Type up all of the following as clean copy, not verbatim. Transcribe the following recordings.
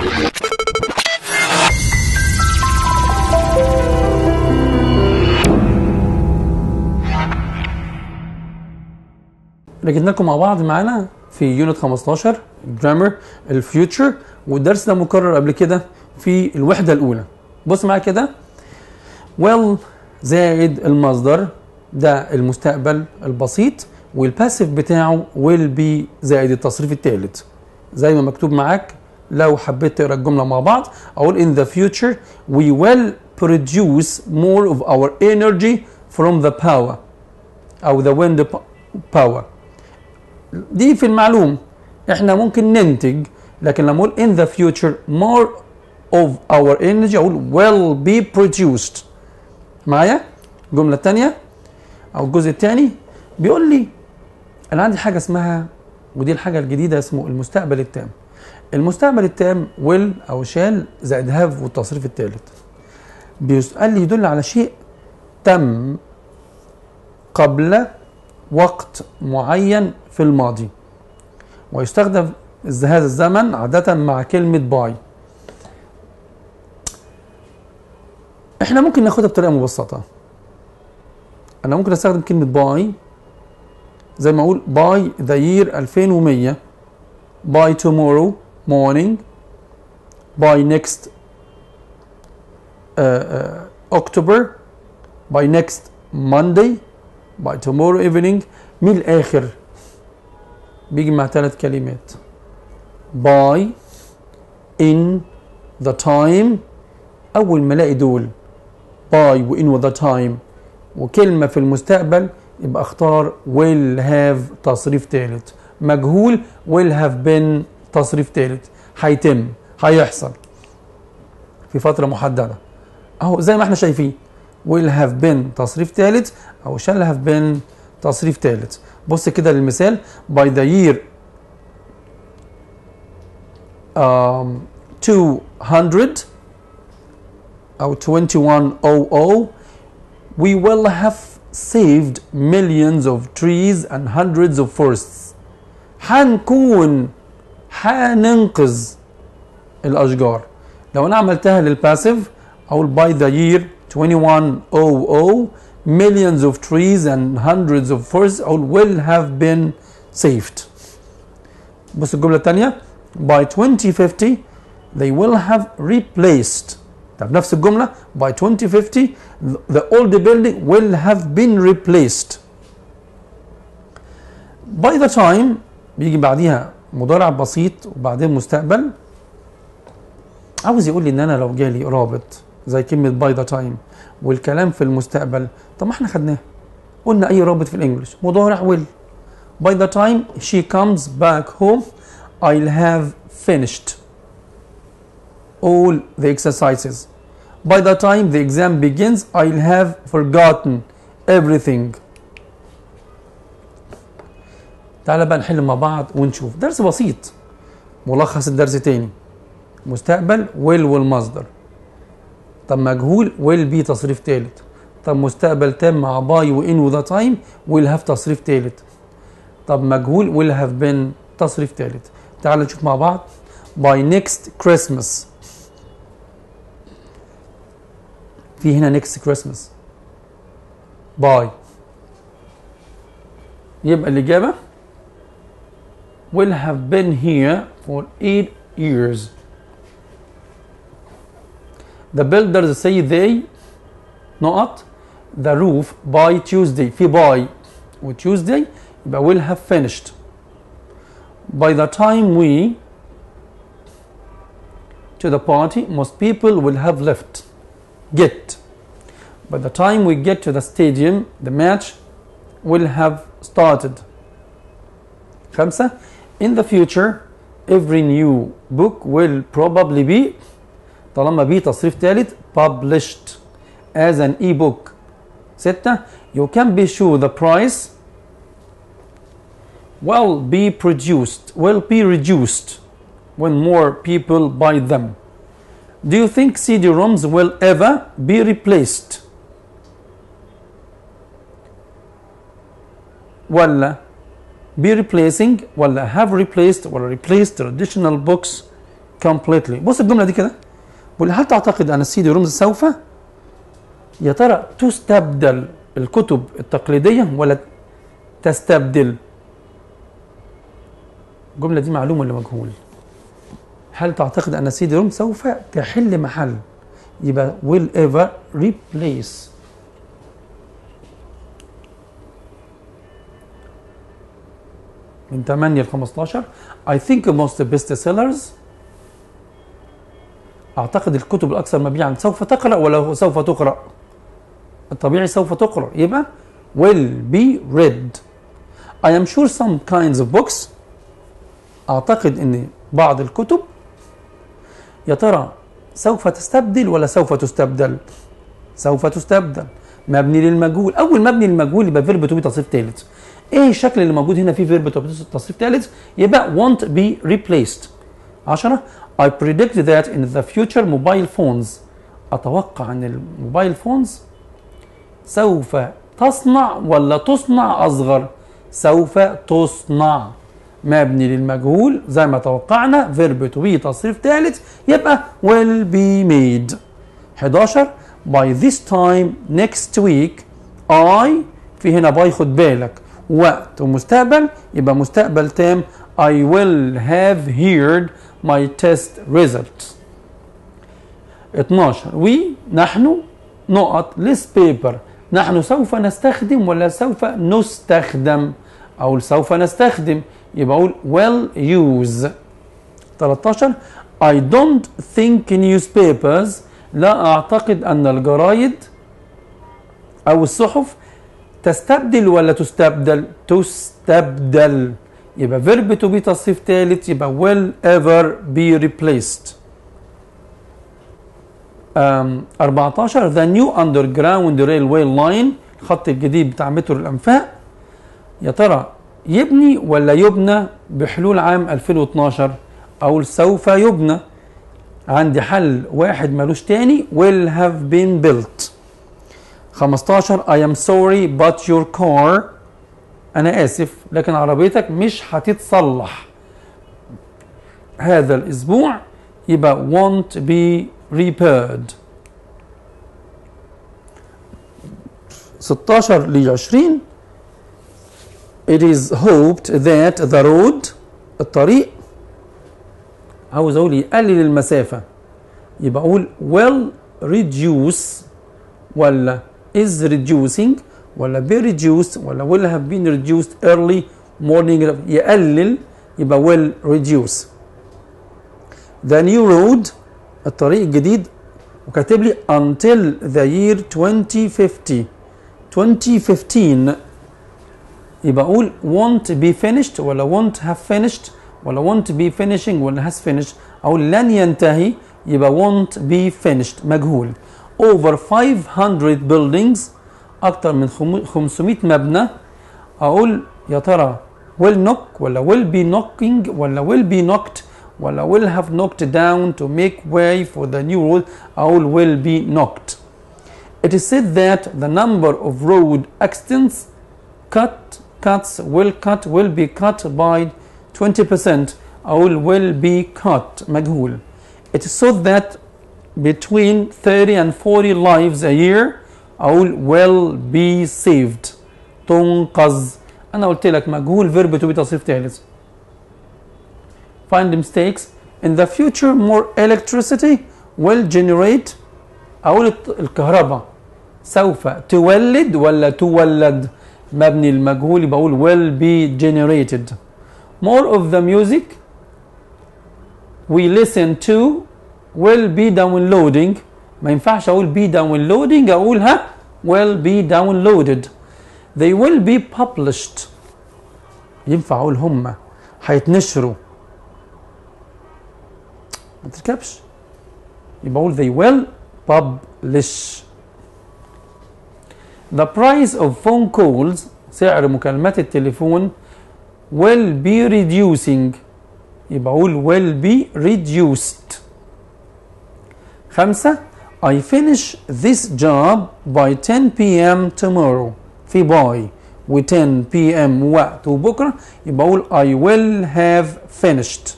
رجعنا لكم مع بعض معانا في يونت 15 جرامر الفيوتشر، والدرس ده مكرر قبل كده في الوحدة الأولى. بص معايا كده، well زائد المصدر ده المستقبل البسيط، والباسيف بتاعه will be زائد التصريف الثالث زي ما مكتوب معاك. لو حبيت تقرا الجملة مع بعض أقول in the future we will produce more of our energy from the power أو the wind power. دي في المعلوم احنا ممكن ننتج، لكن لما اقول in the future more of our energy اقول will be produced. معايا الجمله الثانيه او الجزء الثاني بيقول لي انا عندي حاجه اسمها، ودي الحاجه الجديده، اسمه المستقبل التام. المستقبل التام will او shall زائد have والتصريف الثالث. بيسأل لي يدل على شيء تم قبل وقت معين في الماضي، ويستخدم هذا الزمن عادة مع كلمة باي. احنا ممكن ناخدها بطريقة مبسطة. انا ممكن استخدم كلمة باي زي ما اقول باي ذا يير 2100، باي tomorrow morning، باي next October، باي next Monday، by tomorrow evening. من الآخر بيجي مع 3 كلمات by in the time. أول ما ألاقي دول by و in و the time وكلمة في المستقبل يبقى اختار will have تصريف ثالث. مجهول will have been تصريف ثالث. هيتم، هيحصل في فترة محددة أهو زي ما احنا شايفين will have been تصريف ثالث أو shall have been تصريف ثالث. بص كده للمثال by the year 200 أو 2100 we will have saved millions of trees and hundreds of forests. هننقذ الأشجار. لو أنا عملتها للباسيف أقول by the year 2100 millions of trees and hundreds of forests will have been saved. بص الجملة الثانية by 2050 they will have replaced. طب نفس الجملة by 2050 the old building will have been replaced. by the time بيجي بعديها مضارع بسيط وبعدين مستقبل. عاوز يقول لي ان انا لو جالي رابط زي كلمة by the time والكلام في المستقبل، طب ما احنا خدناه، قلنا اي رابط في الانجليش مضارع will. by the time she comes back home I'll have finished all the exercises. by the time the exam begins I'll have forgotten everything. تعالى بقى نحل مع بعض ونشوف درس بسيط. ملخص الدرس تاني، مستقبل will والمصدر. طب مجهول will be تصريف ثالث. طب مستقبل تام مع باي وإن وذا تايم will have تصريف ثالث. طب مجهول will have been تصريف ثالث. تعالوا نشوف مع بعض by next Christmas. في هنا next Christmas by، يبقى الإجابة will have been here for 8 years. The builders say they not the roof by Tuesday. في by و Tuesday يبقى will have finished. By the time we to the party most people will have left. Get. By the time we get to the stadium the match will have started. 5. In the future every new book will probably be، طالما بي تصريف ثالث published as an e-book. 6. You can be sure the price will be reduced when more people buy them. Do you think CD-ROMs will ever be replaced؟ ولا be replacing ولا have replaced ولا replaced traditional books completely. بص الجملة دي كده، بقول هل تعتقد أن السي دي رمز سوف؟ يا ترى تستبدل الكتب التقليدية ولا تستبدل؟ الجملة دي معلوم ولا مجهول؟ هل تعتقد أن السي دي روم سوف تحل محل؟ يبقى will ever replace. من 8 ل 15 I think most best sellers. أعتقد الكتب الأكثر مبيعا سوف تقرأ ولا سوف تقرأ؟ الطبيعي سوف تقرأ، يبقى will be read. I am sure some kinds of books. أعتقد أن بعض الكتب، يا ترى سوف تستبدل ولا سوف تستبدل؟ سوف تستبدل، مبني للمجهول. أول مبني للمجهول يبقى فيرب تو بي تصريف ثالث. إيه الشكل اللي موجود هنا فيه فيرب تو بي تصريف ثالث؟ يبقى won't be replaced. 10 I predict that in the future mobile phones. أتوقع أن الموبايل فونز سوف تصنع ولا تصنع أصغر؟ سوف تصنع، مبني للمجهول زي ما توقعنا، فيرب تو بي تصريف ثالث، يبقى will be made. 11 by this time next week I، في هنا باي خد بالك وقت ومستقبل، يبقى مستقبل تام I will have heard my test results. 12 we نحن نقط less paper. نحن سوف نستخدم ولا سوف نستخدم؟ أو سوف نستخدم، يبقى أقول will use. 13 I don't think newspapers. لا أعتقد أن الجرايد أو الصحف تستبدل ولا تستبدل؟ تستبدل، يبقى verb to be تصريف ثالث، يبقى will ever be replaced. 14 the new underground railway line. الخط الجديد بتاع مترو الأنفاق، يا ترى يبني ولا يبنى بحلول عام 2012؟ أو سوف يبنى. عندي حل واحد ملوش تاني، will have been built. 15 I am sorry but your car. أنا آسف لكن عربيتك مش هتتصلح هذا الأسبوع، يبقى won't be repaired. 16 ل 20 It is hoped that the road، الطريق، عاوز اقول يقلل المسافة، يبقى اقول will reduce ولا is reducing ولا be reduced ولا will have been reduced early morning. يقلل يبقى will reduce. The new road، الطريق الجديد، وكاتب لي until the year 2050 2015، يبقى اقول won't be finished ولا won't have finished ولا won't be finishing ولا has finished. اقول لن ينتهي، يبقى won't be finished، مجهول. over 500 buildings، اكتر من 500 مبنى، اقول يا ترى will knock ولا will be knocking ولا will be knocked ولا will have knocked down to make way for the new road. اقول will be knocked. It is said that the number of road accidents will be cut by 20%. أقول will be cut، مجهول. It is said that between 30 and 40 lives a year، أقول will be saved، تنقذ. أنا قلت لك مجهول verb to be تصريف ثالث. Find mistakes. In the future more electricity will generate. أقول الكهرباء سوف تولد ولا تولد؟ مبني المجهول، بقول will be generated. More of the music we listen to will be downloading. ما ينفعش اقول be downloading، اقولها will be downloaded. They will be published، ينفع اقول هم هيتنشروا، ما تركبش، يبقى اقول they will publish. The price of phone calls، سعر مكالمات التليفون، will be reducing، يبقى أقول will be reduced. 5 I finish this job by 10 p.m. tomorrow. في by و 10 p.m. وقت وبكرة، يبقى أقول I will have finished.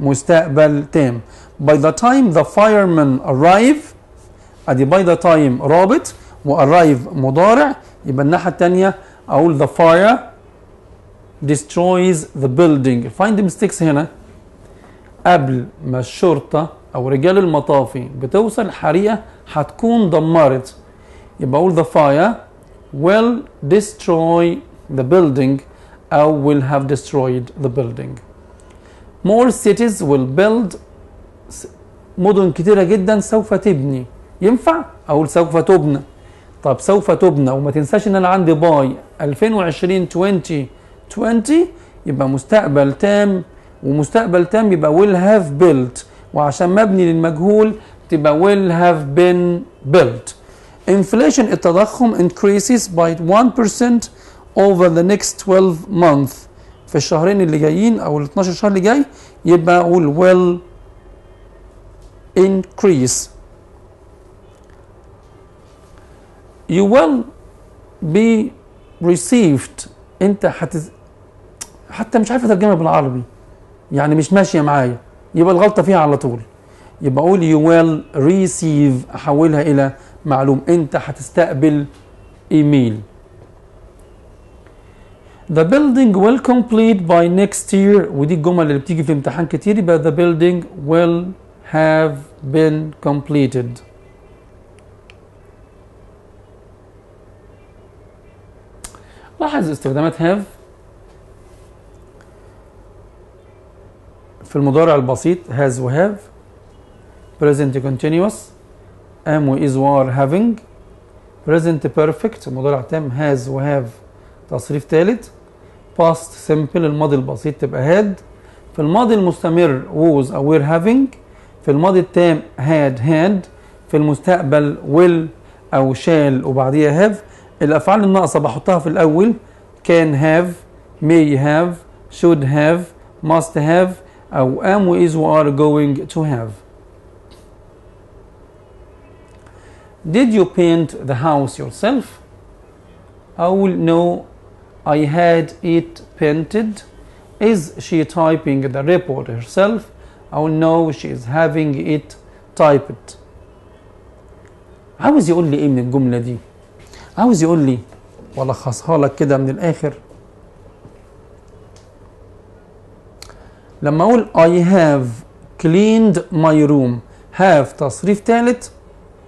مستقبل تام. by the time the firemen arrive، ادي by the time رابط وarrive مضارع، يبقى الناحية التانية اقول the fire destroys the building. find mistakes هنا، قبل ما الشرطة او رجال المطافي بتوصل حريقة هتكون دمرت، يبقى اقول the fire will destroy the building او will have destroyed the building. more cities will build، مدن كتيرة جدا سوف تبني، ينفع اقول سوف تبنى. طب سوف تبنى وما تنساش ان انا عندي باي 2020 2020 يبقى مستقبل تام، ومستقبل تام يبقى will have built، وعشان مبني للمجهول تبقى will have been built. inflation التضخم increases by 1% over the next 12 months، في الشهرين اللي جايين او ال 12 شهر اللي جاي يبقى اقول will increase. you will be received، انت حتى مش عارف اترجمها بالعربي، يعني مش ماشيه معايا، يبقى الغلطه فيها على طول، يبقى اقول you will receive، احولها الى معلوم، انت هتستقبل ايميل. the building will complete by next year، ودي الجمل اللي بتيجي في امتحان كتير، يبقى the building will have been completed. لاحظ استخدامات have في المضارع البسيط has و have، present continuous am و is و are having، present perfect مضارع تام has و have تصريف ثالث، past simple الماضي البسيط تبقى had، في الماضي المستمر was أو were having، في الماضي التام had، في المستقبل will أو shall وبعديها have. الأفعال الناقصة بحطها في الأول، can have، may have، should have، must have أو am و is و are going to have. Did you paint the house yourself؟ أقول no I had it painted. Is she typing the report herself؟ أقول no she is having it typed. عاوز يقول لي ايه من الجملة دي؟ عاوز يقول لي، والخصها لك كده من الآخر، لما أقول I have cleaned my room، have تصريف ثالث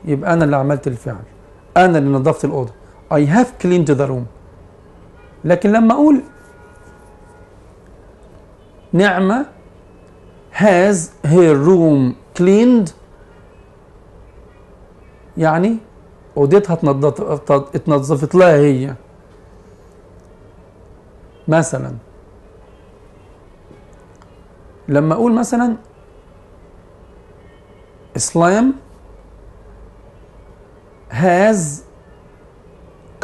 يبقى أنا اللي عملت الفعل، أنا اللي نظفت الأوضة، I have cleaned the room. لكن لما أقول نعمة has her room cleaned، يعني أوضتها اتنظفت لها هي. مثلا لما أقول مثلا إسلام has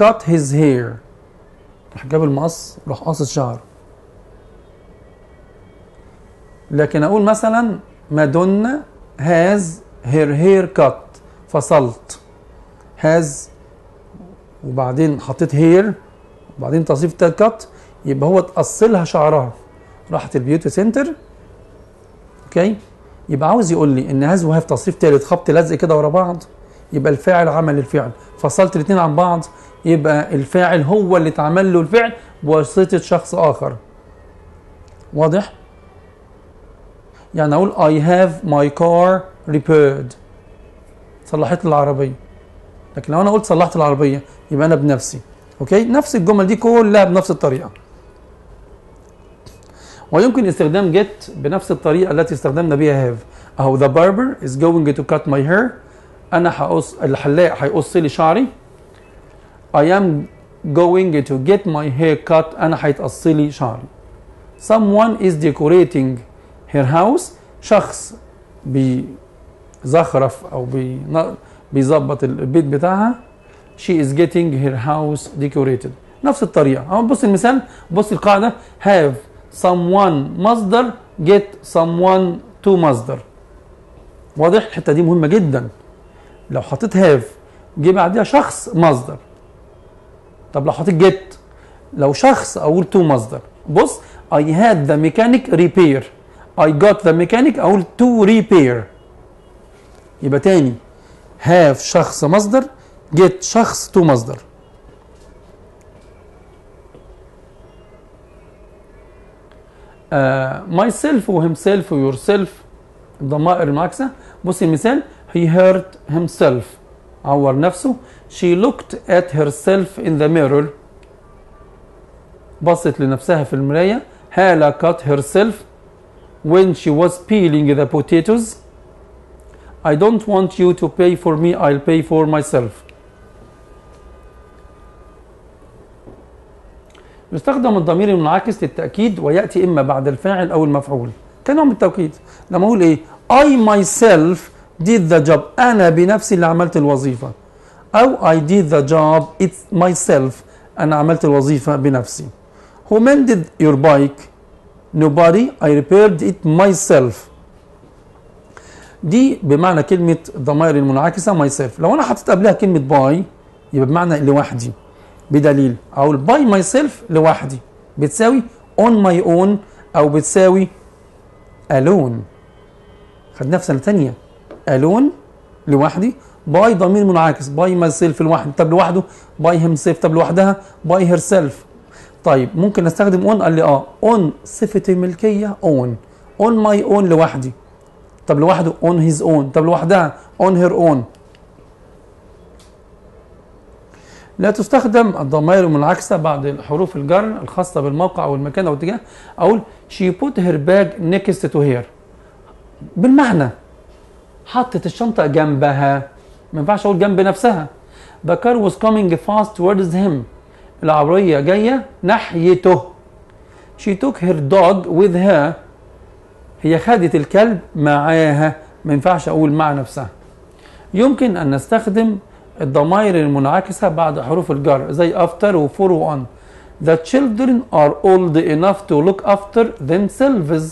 cut his hair، راح جاب المقص راح قاصص شعره. لكن أقول مثلا مادونا has her hair cut، فصلت has وبعدين حطيت hair وبعدين تصريف cut، يبقى هو تقصلها شعرها، راحت البيوتي سنتر. اوكي، يبقى عاوز يقول لي ان هاز وهاف تصريف ثالث خبط لزق كده ورا بعض، يبقى الفاعل عمل الفعل، فصلت الاثنين عن بعض يبقى الفاعل هو اللي اتعمل له الفعل بواسطه شخص اخر. واضح؟ يعني اقول I have my car repaired، صلحت لي العربيه. لكن لو انا قلت صلحت العربيه يبقى انا بنفسي. اوكي، نفس الجمل دي كلها بنفس الطريقه. ويمكن استخدام get بنفس الطريقه التي استخدمنا بها have. اهو the barber is going to cut my hair، انا هقص، الحلاق هيقص لي شعري. I am going to get my hair cut، انا هيتقص لي شعري. someone is decorating her house، شخص بيزخرف او بيظبط البيت بتاعها. she is getting her house decorated. نفس الطريقه. اهو بص المثال، بص القاعده، have someone مصدر get someone to مصدر. واضح؟ الحته دي مهمه جدا. لو حطيت have جه بعديها شخص مصدر. طب لو حطيت get، لو شخص اقول to مصدر. بص I had the mechanic repair، I got the mechanic اقول to repair. يبقى تاني have شخص مصدر، get شخص to مصدر. myself و himself و yourself الضمائر المعاكسة. بص المثال he hurt himself عور نفسه. she looked at herself in the mirror بصت لنفسها في المراية. هالة cut herself when she was peeling the potatoes. I don't want you to pay for me, I'll pay for myself. يستخدم الضمير المنعكس للتأكيد ويأتي إما بعد الفاعل أو المفعول كنوع من التوكيد. لما أقول إيه I myself did the job أنا بنفسي اللي عملت الوظيفة، أو I did the job it's myself أنا عملت الوظيفة بنفسي. Who mended your bike? Nobody, I repaired it myself. دي بمعنى كلمة الضمائر المنعكسة myself. لو أنا حطيت قبلها كلمة by يبقى بمعنى لوحدي، بدليل أقول by myself لوحدي بتساوي on my own أو بتساوي alone. خدناها في سنة تانية alone لوحدي، by ضمير منعكس by myself لوحدي، طب لوحده by himself، طب لوحدها by herself. طيب ممكن استخدم on، قال لي on صفة الملكية on my own لوحدي، طب لوحده on his own، طب لوحدها on her own. لا تستخدم الضمائر المنعكسة بعد حروف الجر الخاصة بالموقع أو المكان أو الاتجاه. أقول she put her bag next to her بالمعنى حطت الشنطة جنبها، ما ينفعش أقول جنب نفسها. the car was coming fast towards him العربية جاية ناحيته. she took her dog with her هي خدت الكلب معاها، ما ينفعش أقول مع نفسها. يمكن أن نستخدم الضمائر المنعكسة بعد حروف الجر زي after و for و on. the children are old enough to look after themselves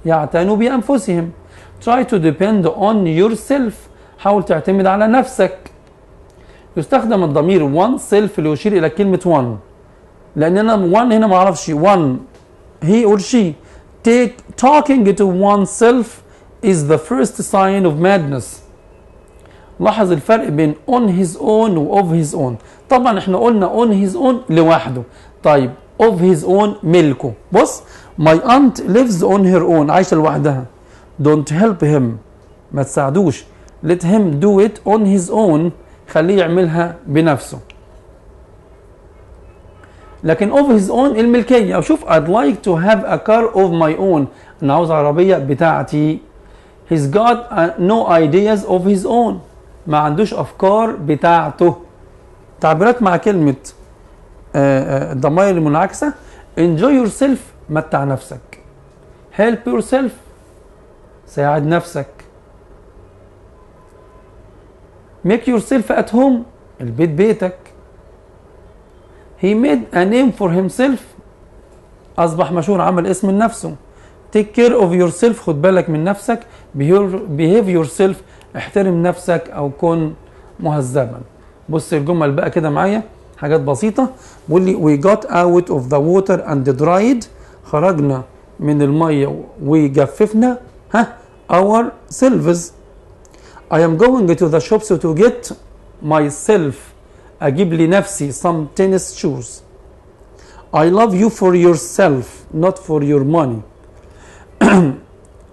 يعتنوا بأنفسهم. try to depend on yourself حاول تعتمد على نفسك. يستخدم الضمير one self ليشير إلى كلمة one، لأن أنا one هنا ما أعرفش one he or she. talking to oneself is the first sign of madness. لاحظ الفرق بين on his own و of his own. طبعا احنا قلنا on his own لوحده، طيب of his own ملكه. بص my aunt lives on her own عايشة لوحدها. don't help him ما تساعدوش. let him do it on his own خليه يعملها بنفسه. لكن of his own الملكية. شوف I'd like to have a car of my own أنا عاوز عربية بتاعتي. he's got no ideas of his own ما عندوش أفكار بتاعته. تعبيرات مع كلمة الضمائر المنعكسة enjoy yourself متع نفسك. help yourself ساعد نفسك. make yourself at home البيت بيتك. he made a name for himself أصبح مشهور عمل اسم لنفسه. take care of yourself خد بالك من نفسك. behave yourself احترم نفسك أو كن مهذبا. بص الجمل بقى كده معايا حاجات بسيطة. بيقول لي we got out of the water and dried خرجنا من المية وجففنا ourselves. I am going to the shops to get myself أجيب لنفسي some tennis shoes. I love you for yourself not for your money.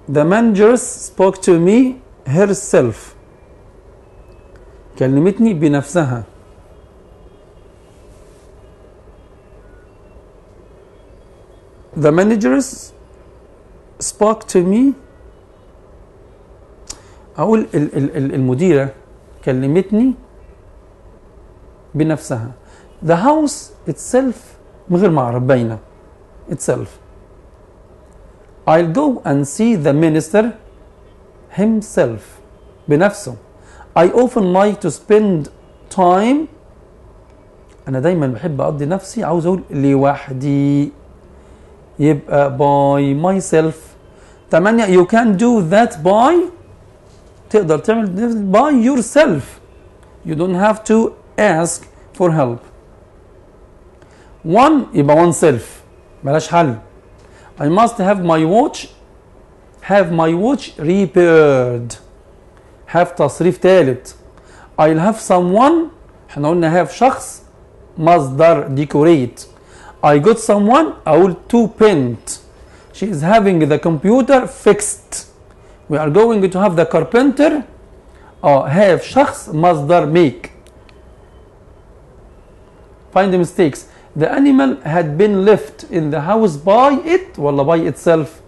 The manager spoke to me herself كلمتني بنفسها. The managers spoke to me أقول المديرة كلمتني بنفسها. The house itself من غير ما أعرف باينة itself. I'll go and see the minister himself بنفسه. I often like to spend time أنا دايما بحب أقضي نفسي عاوز أقول لوحدي يبقى by myself. 8 you can do that by تقدر تعمل by yourself. You don't have to ask for help. 1 يبقى oneself ملاش حل. I must have my watch have my watch repaired. have تصريف ثالث. I'll have someone، احنا قلنا have شخص مصدر decorate. I got someone أقول to paint. She is having the computer fixed. We are going to have the carpenter have شخص مصدر make. Find the mistakes. The animal had been left in the house by it ولا by itself؟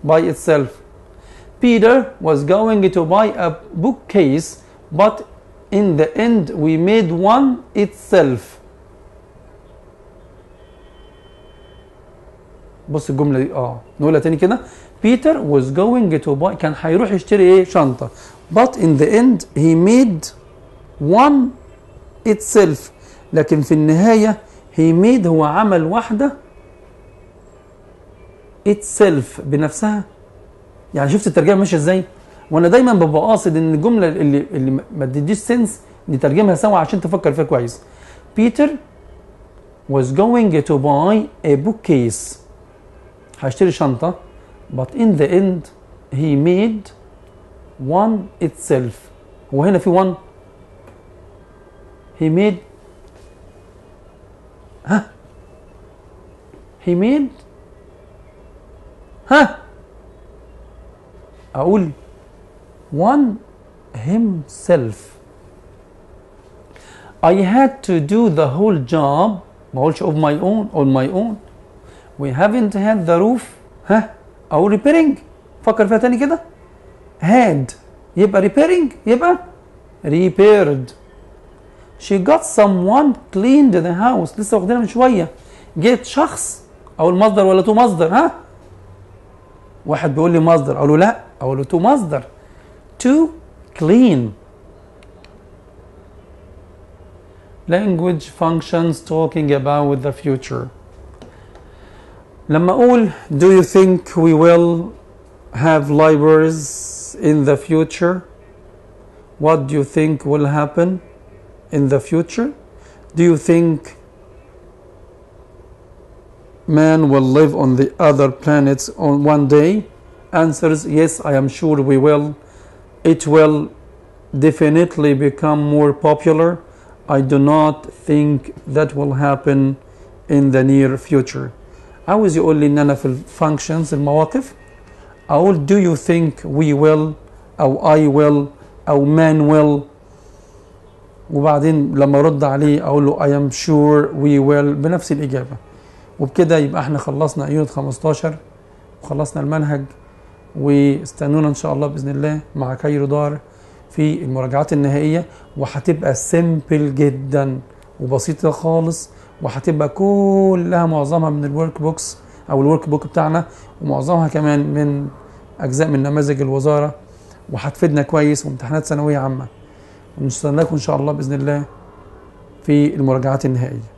by itself. Peter was going to buy a bookcase but in the end we made one itself. بص الجملة دي نقولها تاني كده. Peter was going to buy، كان هيروح يشتري ايه؟ شنطة. but in the end he made one itself. لكن في النهاية he made هو عمل واحدة itself بنفسها. يعني شفت الترجمة ماشية ازاي؟ وانا دايما ببقى قاصد ان الجملة اللي ما تديش سنس نترجمها سوا عشان تفكر فيها كويس. Peter was going to buy a bookcase، هشتري شنطة but in the end he made one itself. هو هنا في one، he made he made أقول one himself. I had to do the whole job، ما أقولش of my own on my own. We haven't had the roof أو repairing. فكر فيها تاني كده. had يبقى repairing يبقى repaired. She got someone cleaned the house، لسه واخدينها من شوية. جيت شخص أو المصدر ولا تو مصدر؟ واحد بيقول لي مصدر أقول له لا، أقول له تو مصدر. to clean. Language functions talking about the future. لما أقول do you think we will have libraries in the future? What do you think will happen in the future? Do you think man will live on the other planets on one day? Answers yes, I am sure we will. It will definitely become more popular. I do not think that will happen in the near future. عاوز يقول لي ان انا في الفانكشنز المواقف اقول do you think we will او I will او man will، وبعدين لما ارد عليه اقول له I am sure we will بنفس الاجابه. وبكده يبقى احنا خلصنا يونت 15 وخلصنا المنهج، واستنونا ان شاء الله باذن الله مع كايرو دار في المراجعات النهائيه، وهتبقى سيمبل جدا وبسيطه خالص، وهتبقى كلها معظمها من الورك بوكس او الورك بوك بتاعنا، ومعظمها كمان من اجزاء من نماذج الوزاره، وهتفيدنا كويس وامتحانات ثانويه عامه. ونستناكم ان شاء الله باذن الله في المراجعات النهائيه.